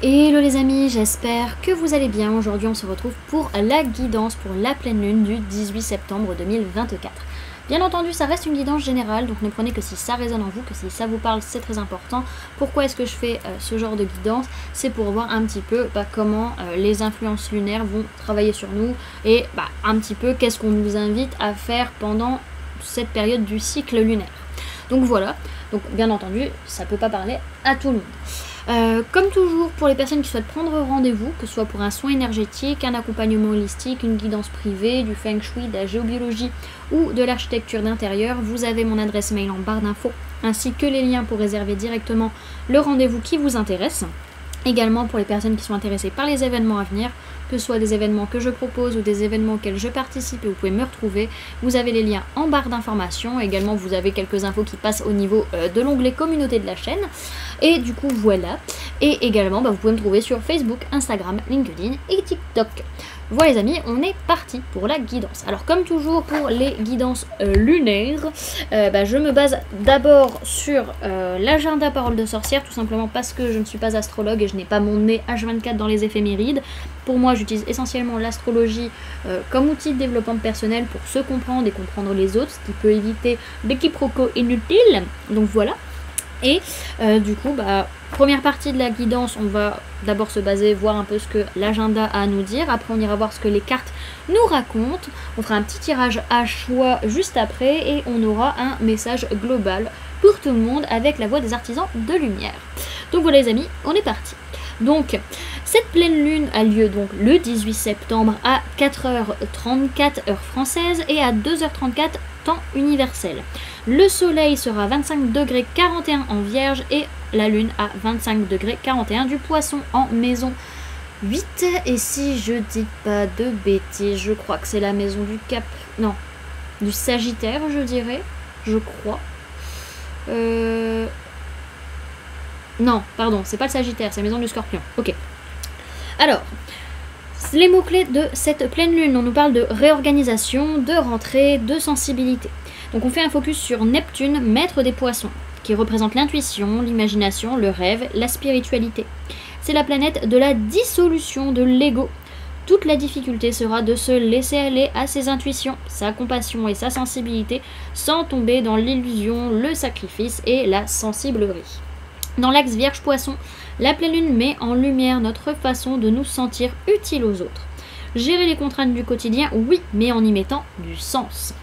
Hello les amis, j'espère que vous allez bien. Aujourd'hui on se retrouve pour la guidance pour la pleine lune du 18 septembre 2024. Bien entendu ça reste une guidance générale, donc ne prenez que si ça résonne en vous, que si ça vous parle, c'est très important. Pourquoi est-ce que je fais ce genre de guidance? C'est pour voir un petit peu comment les influences lunaires vont travailler sur nous et un petit peu qu'est-ce qu'on nous invite à faire pendant cette période du cycle lunaire. Donc voilà, donc bien entendu ça peut pas parler à tout le monde. Comme toujours, pour les personnes qui souhaitent prendre rendez-vous, que ce soit pour un soin énergétique, un accompagnement holistique, une guidance privée, du feng shui, de la géobiologie ou de l'architecture d'intérieur, vous avez mon adresse mail en barre d'infos, ainsi que les liens pour réserver directement le rendez-vous qui vous intéresse. Également pour les personnes qui sont intéressées par les événements à venir, que ce soit des événements que je propose ou des événements auxquels je participe et vous pouvez me retrouver, vous avez les liens en barre d'informations. Également vous avez quelques infos qui passent au niveau de l'onglet communauté de la chaîne. Et du coup voilà. Et également vous pouvez me trouver sur Facebook, Instagram, LinkedIn et TikTok. Voilà les amis, on est parti pour la guidance. Alors comme toujours pour les guidances lunaires, je me base d'abord sur l'agenda parole de sorcière, tout simplement parce que je ne suis pas astrologue et je n'ai pas mon nez H24 dans les éphémérides. Pour moi j'utilise essentiellement l'astrologie comme outil de développement personnel pour se comprendre et comprendre les autres, ce qui peut éviter des quiproquos inutiles. Donc voilà. Et du coup, première partie de la guidance, on va d'abord se baser, voir un peu ce que l'agenda a à nous dire. Après, on ira voir ce que les cartes nous racontent. On fera un petit tirage à choix juste après et on aura un message global pour tout le monde avec la voix des artisans de lumière. Donc voilà les amis, on est parti. Donc, cette pleine lune a lieu donc le 18 septembre à 4h34 heure française et à 2h34 temps universel. Le soleil sera à 25°41 en vierge et la lune à 25°41 du poisson en maison 8. Et si je dis pas de bêtises, je crois que c'est la maison du Cap... Non, du Sagittaire je dirais, je crois. Non, pardon, c'est pas le Sagittaire, c'est la maison du Scorpion. Ok. Alors, les mots-clés de cette pleine lune, on nous parle de réorganisation, de rentrée, de sensibilité. Donc on fait un focus sur Neptune, maître des poissons, qui représente l'intuition, l'imagination, le rêve, la spiritualité. C'est la planète de la dissolution de l'ego. Toute la difficulté sera de se laisser aller à ses intuitions, sa compassion et sa sensibilité, sans tomber dans l'illusion, le sacrifice et la sensiblerie. Dans l'axe Vierge-Poisson, la pleine lune met en lumière notre façon de nous sentir utiles aux autres. Gérer les contraintes du quotidien, oui, mais en y mettant du sens.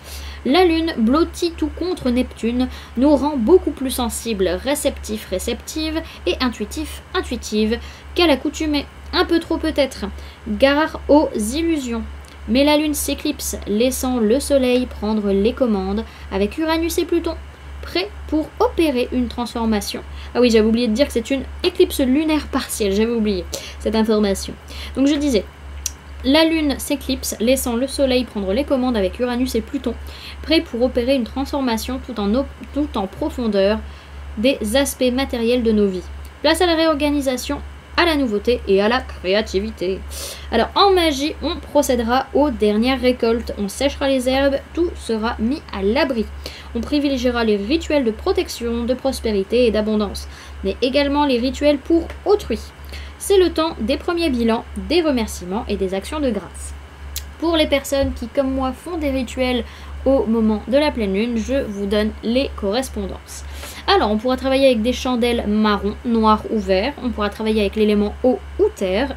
La lune, blottie tout contre Neptune, nous rend beaucoup plus sensibles, réceptifs, réceptives et intuitifs, intuitives qu'à l'accoutumée. Un peu trop peut-être. Gare aux illusions. Mais la lune s'éclipse, laissant le soleil prendre les commandes avec Uranus et Pluton, prêts pour opérer une transformation. Ah oui, j'avais oublié de dire que c'est une éclipse lunaire partielle, j'avais oublié cette information. Donc je disais, la lune s'éclipse, laissant le soleil prendre les commandes avec Uranus et Pluton, prêts pour opérer une transformation tout en profondeur des aspects matériels de nos vies. Place à la réorganisation, à la nouveauté et à la créativité. Alors en magie, on procédera aux dernières récoltes, on séchera les herbes, tout sera mis à l'abri. On privilégiera les rituels de protection, de prospérité et d'abondance, mais également les rituels pour autrui. C'est le temps des premiers bilans, des remerciements et des actions de grâce. Pour les personnes qui, comme moi, font des rituels au moment de la pleine lune, je vous donne les correspondances. Alors, on pourra travailler avec des chandelles marron, noir ou vert. On pourra travailler avec l'élément eau ou terre,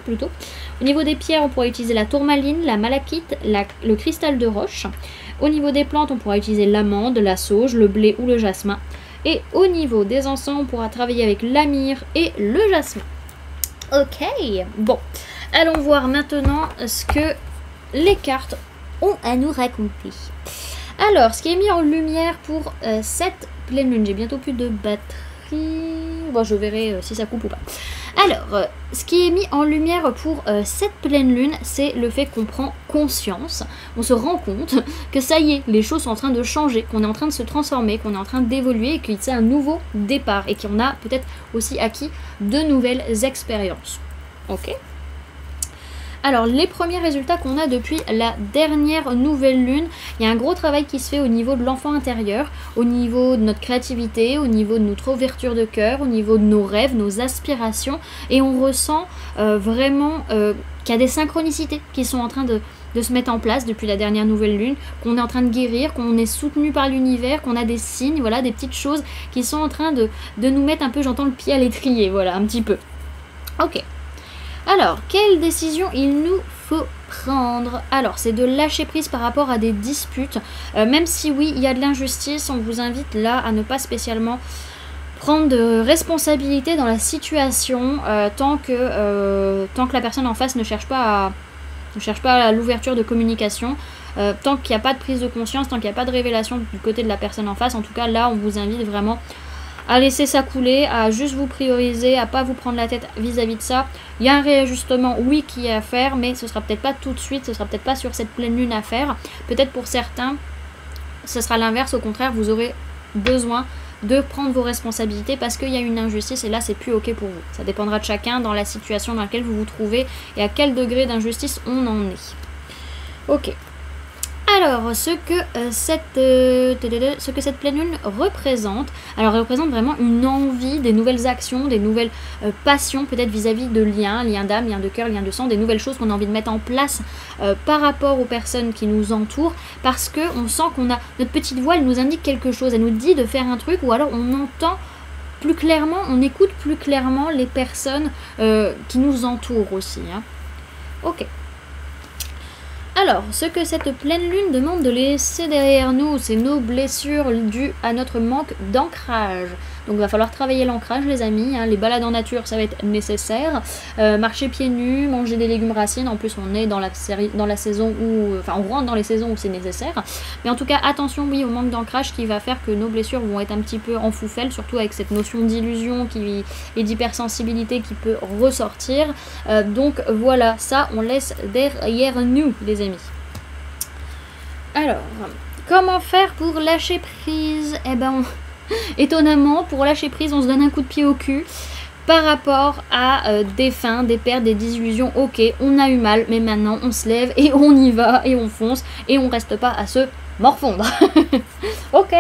plutôt. Au niveau des pierres, on pourra utiliser la tourmaline, la malachite, le cristal de roche. Au niveau des plantes, on pourra utiliser l'amande, la sauge, le blé ou le jasmin. Et au niveau des encens, on pourra travailler avec la myrrhe et le jasmin. Ok, bon. Allons voir maintenant ce que les cartes ont à nous raconter. Alors, ce qui est mis en lumière pour cette pleine lune, j'ai bientôt plus de batterie. Bon, je verrai si ça coupe ou pas. Alors, ce qui est mis en lumière pour cette pleine lune, c'est le fait qu'on prend conscience, on se rend compte que ça y est, les choses sont en train de changer, qu'on est en train de se transformer, qu'on est en train d'évoluer et que c'est un nouveau départ et qu'on a peut-être aussi acquis de nouvelles expériences. Ok ? Alors, les premiers résultats qu'on a depuis la dernière nouvelle lune, il y a un gros travail qui se fait au niveau de l'enfant intérieur, au niveau de notre créativité, au niveau de notre ouverture de cœur, au niveau de nos rêves, nos aspirations, et on ressent vraiment qu'il y a des synchronicités qui sont en train de se mettre en place depuis la dernière nouvelle lune, qu'on est en train de guérir, qu'on est soutenu par l'univers, qu'on a des signes, voilà, des petites choses qui sont en train de nous mettre un peu, j'entends le pied à l'étrier, voilà, un petit peu. Ok. Alors, quelle décision il nous faut prendre? Alors, c'est de lâcher prise par rapport à des disputes. Même si oui, il y a de l'injustice, on vous invite là à ne pas spécialement prendre de responsabilité dans la situation tant que la personne en face ne cherche pas à l'ouverture de communication. Tant qu'il n'y a pas de prise de conscience, tant qu'il n'y a pas de révélation du côté de la personne en face. En tout cas, là, on vous invite vraiment à laisser ça couler, à juste vous prioriser, à pas vous prendre la tête vis-à-vis de ça. Il y a un réajustement, oui, qui est à faire, mais ce sera peut-être pas tout de suite, ce sera peut-être pas sur cette pleine lune à faire. Peut-être pour certains, ce sera l'inverse, au contraire, vous aurez besoin de prendre vos responsabilités parce qu'il y a une injustice et là, c'est plus ok pour vous. Ça dépendra de chacun dans la situation dans laquelle vous vous trouvez et à quel degré d'injustice on en est. Ok. Alors, ce que cette pleine lune représente, alors elle représente vraiment une envie, des nouvelles actions, des nouvelles passions, peut-être vis-à-vis de liens d'âme, liens de cœur, liens de sang, des nouvelles choses qu'on a envie de mettre en place par rapport aux personnes qui nous entourent, parce qu'on sent qu'on a, notre petite voix, elle nous indique quelque chose, elle nous dit de faire un truc, ou alors on entend plus clairement, on écoute plus clairement les personnes qui nous entourent aussi. Hein. Ok. Alors, ce que cette pleine lune demande de laisser derrière nous, c'est nos blessures dues à notre manque d'ancrage. Donc il va falloir travailler l'ancrage, les amis, hein. Les balades en nature, ça va être nécessaire. Marcher pieds nus, manger des légumes racines, en plus on est dans la saison où... Enfin, on rentre dans les saisons où c'est nécessaire. Mais en tout cas, attention, oui, au manque d'ancrage qui va faire que nos blessures vont être un petit peu en foufelle, surtout avec cette notion d'illusion et d'hypersensibilité qui peut ressortir. Donc voilà, ça, on laisse derrière nous, les amis. Alors, comment faire pour lâcher prise? Eh ben, étonnamment, pour lâcher prise, on se donne un coup de pied au cul par rapport à des fins, des pertes, des désillusions. Ok, on a eu mal, mais maintenant on se lève et on y va et on fonce et on reste pas à se morfondre. Ok,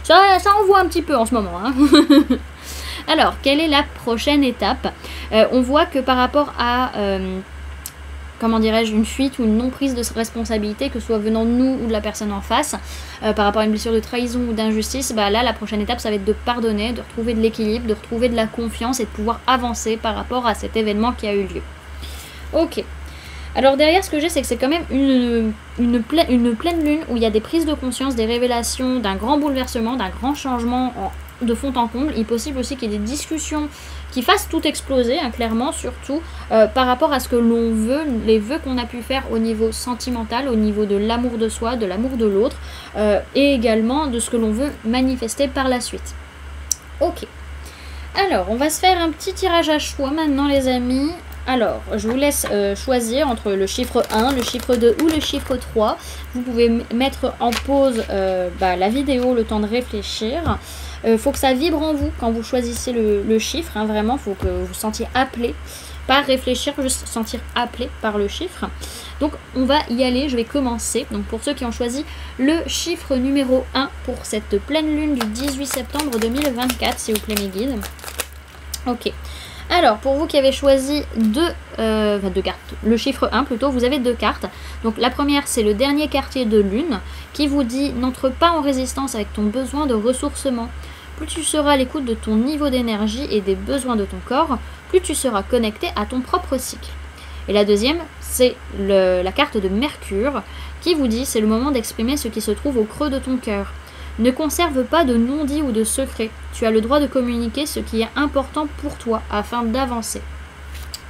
ça envoie un petit peu en ce moment. Hein. Alors, quelle est la prochaine étape? On voit que par rapport à... comment dirais-je, une fuite ou une non-prise de responsabilité, que ce soit venant de nous ou de la personne en face, par rapport à une blessure de trahison ou d'injustice, bah là, la prochaine étape, ça va être de pardonner, de retrouver de l'équilibre, de retrouver de la confiance et de pouvoir avancer par rapport à cet événement qui a eu lieu. Ok. Alors derrière, ce que j'ai, c'est que c'est quand même une pleine lune où il y a des prises de conscience, des révélations, d'un grand bouleversement, d'un grand changement de fond en comble. Il est possible aussi qu'il y ait des discussions qui fassent tout exploser, hein, clairement, surtout par rapport à ce que l'on veut, les vœux qu'on a pu faire au niveau sentimental, au niveau de l'amour de soi, de l'amour de l'autre, et également de ce que l'on veut manifester par la suite. Ok. Alors, on va se faire un petit tirage à choix maintenant, les amis. Alors, je vous laisse choisir entre le chiffre 1, le chiffre 2 ou le chiffre 3. Vous pouvez mettre en pause la vidéo, le temps de réfléchir. Faut que ça vibre en vous quand vous choisissez le chiffre. Hein, vraiment, il faut que vous vous sentiez appelé. Pas réfléchir, juste sentir appelé par le chiffre. Donc, on va y aller. Je vais commencer. Donc, pour ceux qui ont choisi le chiffre numéro 1 pour cette pleine lune du 18 septembre 2024, s'il vous plaît, mes guides. Ok. Alors, pour vous qui avez choisi deux cartes, le chiffre 1 plutôt, vous avez deux cartes. Donc la première, c'est le dernier quartier de lune qui vous dit « N'entre pas en résistance avec ton besoin de ressourcement. Plus tu seras à l'écoute de ton niveau d'énergie et des besoins de ton corps, plus tu seras connecté à ton propre cycle. » Et la deuxième, c'est la carte de Mercure qui vous dit « C'est le moment d'exprimer ce qui se trouve au creux de ton cœur. Ne conserve pas de non-dit ou de secret. Tu as le droit de communiquer ce qui est important pour toi afin d'avancer. »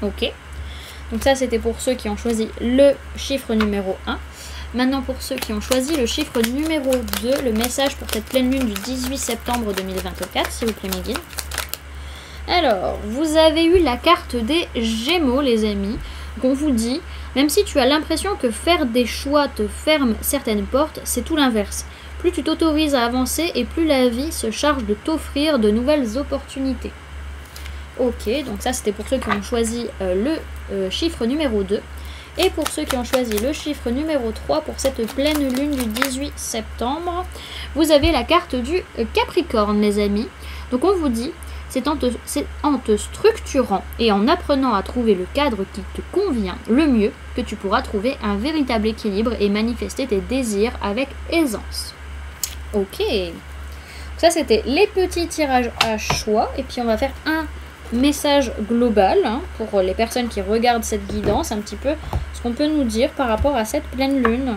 Ok. Donc ça, c'était pour ceux qui ont choisi le chiffre numéro 1. Maintenant, pour ceux qui ont choisi le chiffre numéro 2, le message pour cette pleine lune du 18 septembre 2024, s'il vous plaît, mes guides. Alors, vous avez eu la carte des Gémeaux, les amis. Donc on vous dit, même si tu as l'impression que faire des choix te ferme certaines portes, c'est tout l'inverse. Plus tu t'autorises à avancer et plus la vie se charge de t'offrir de nouvelles opportunités. Ok, donc ça c'était pour ceux qui ont choisi le chiffre numéro 2. Et pour ceux qui ont choisi le chiffre numéro 3 pour cette pleine lune du 18 septembre, vous avez la carte du Capricorne, les amis. Donc on vous dit, c'est en te structurant et en apprenant à trouver le cadre qui te convient le mieux que tu pourras trouver un véritable équilibre et manifester tes désirs avec aisance. Ok, ça c'était les petits tirages à choix. Et puis on va faire un message global pour les personnes qui regardent cette guidance, un petit peu ce qu'on peut nous dire par rapport à cette pleine lune.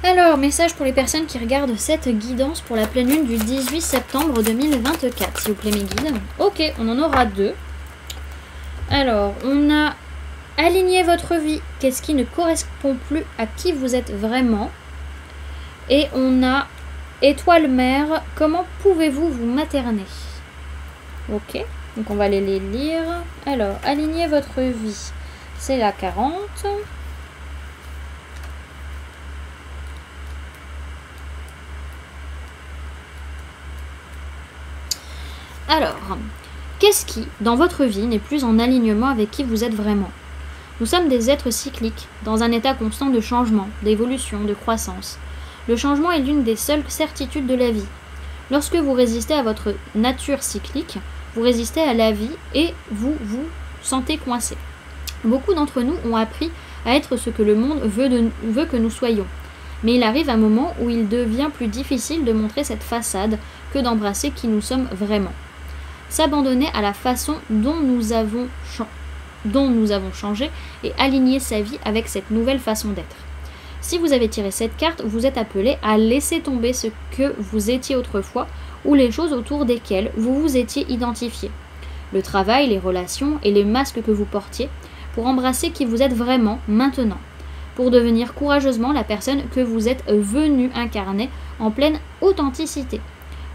Alors, message pour les personnes qui regardent cette guidance pour la pleine lune du 18 septembre 2024, s'il vous plaît mes guides. Ok, on en aura 2. Alors, on a aligné votre vie, qu'est-ce qui ne correspond plus à qui vous êtes vraiment. Et on a étoile mère, comment pouvez-vous vous materner? Ok, donc on va aller les lire. Alors, aligner votre vie, c'est la 40. Alors, qu'est-ce qui, dans votre vie, n'est plus en alignement avec qui vous êtes vraiment? Nous sommes des êtres cycliques, dans un état constant de changement, d'évolution, de croissance. Le changement est l'une des seules certitudes de la vie. Lorsque vous résistez à votre nature cyclique, vous résistez à la vie et vous vous sentez coincé. Beaucoup d'entre nous ont appris à être ce que le monde veut que nous soyons. Mais il arrive un moment où il devient plus difficile de montrer cette façade que d'embrasser qui nous sommes vraiment. S'abandonner à la façon dont nous avons changé et aligner sa vie avec cette nouvelle façon d'être. Si vous avez tiré cette carte, vous êtes appelé à laisser tomber ce que vous étiez autrefois ou les choses autour desquelles vous vous étiez identifié. Le travail, les relations et les masques que vous portiez pour embrasser qui vous êtes vraiment maintenant. Pour devenir courageusement la personne que vous êtes venu incarner en pleine authenticité.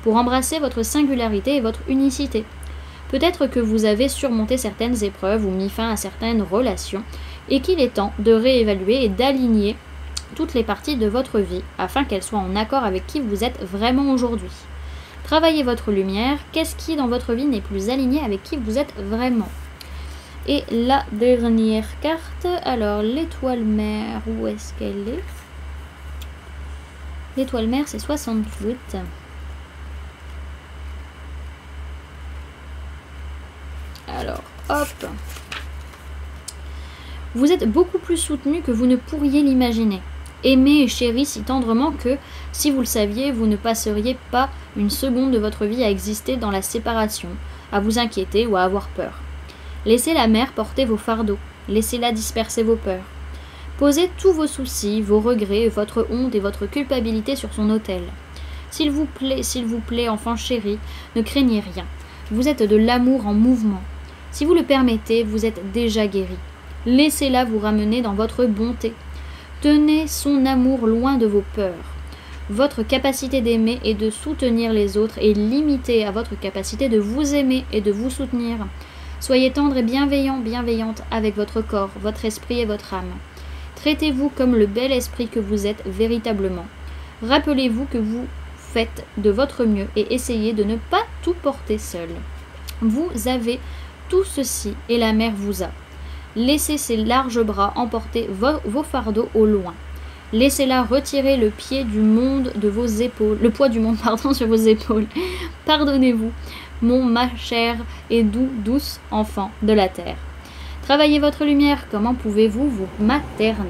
Pour embrasser votre singularité et votre unicité. Peut-être que vous avez surmonté certaines épreuves ou mis fin à certaines relations et qu'il est temps de réévaluer et d'aligner toutes les parties de votre vie afin qu'elles soient en accord avec qui vous êtes vraiment aujourd'hui. Travaillez votre lumière, qu'est-ce qui dans votre vie n'est plus aligné avec qui vous êtes vraiment? Et la dernière carte, alors l'étoile mère, où est-ce qu'elle est? L'étoile mère c'est 68. Alors, hop. Vous êtes beaucoup plus soutenu que vous ne pourriez l'imaginer. Aimé et chéri si tendrement que, si vous le saviez, vous ne passeriez pas une seconde de votre vie à exister dans la séparation, à vous inquiéter ou à avoir peur. Laissez la mer porter vos fardeaux, laissez-la disperser vos peurs. Posez tous vos soucis, vos regrets, votre honte et votre culpabilité sur son autel. S'il vous plaît, enfant chéri, ne craignez rien. Vous êtes de l'amour en mouvement. Si vous le permettez, vous êtes déjà guéri. Laissez-la vous ramener dans votre bonté. Tenez son amour loin de vos peurs. Votre capacité d'aimer et de soutenir les autres est limitée à votre capacité de vous aimer et de vous soutenir. Soyez tendre et bienveillante avec votre corps, votre esprit et votre âme. Traitez-vous comme le bel esprit que vous êtes véritablement. Rappelez-vous que vous faites de votre mieux et essayez de ne pas tout porter seul. Vous avez tout ceci et la mer vous a. Laissez ses larges bras emporter vos fardeaux au loin. Laissez-la retirer le poids du monde sur vos épaules. Pardonnez-vous, ma chère et douce enfant de la terre. Travaillez votre lumière, comment pouvez-vous vous materner?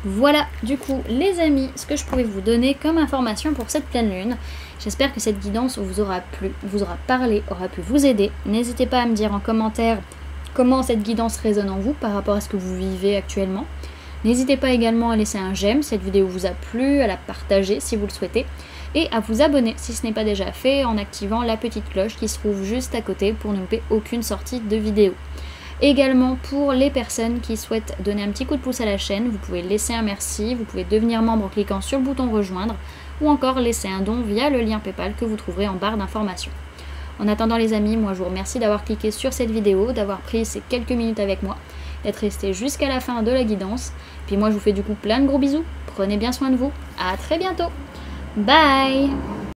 Voilà, du coup, les amis, ce que je pouvais vous donner comme information pour cette pleine lune. J'espère que cette guidance vous aura plu, vous aura parlé, aura pu vous aider. N'hésitez pas à me dire en commentaire comment cette guidance résonne en vous par rapport à ce que vous vivez actuellement. N'hésitez pas également à laisser un j'aime si cette vidéo vous a plu, à la partager si vous le souhaitez, et à vous abonner si ce n'est pas déjà fait en activant la petite cloche qui se trouve juste à côté pour ne louper aucune sortie de vidéo. Également pour les personnes qui souhaitent donner un petit coup de pouce à la chaîne, vous pouvez laisser un merci, vous pouvez devenir membre en cliquant sur le bouton rejoindre ou encore laisser un don via le lien PayPal que vous trouverez en barre d'informations. En attendant les amis, moi je vous remercie d'avoir cliqué sur cette vidéo, d'avoir pris ces quelques minutes avec moi d'être resté jusqu'à la fin de la guidance. Puis moi, je vous fais du coup plein de gros bisous. Prenez bien soin de vous. À très bientôt. Bye!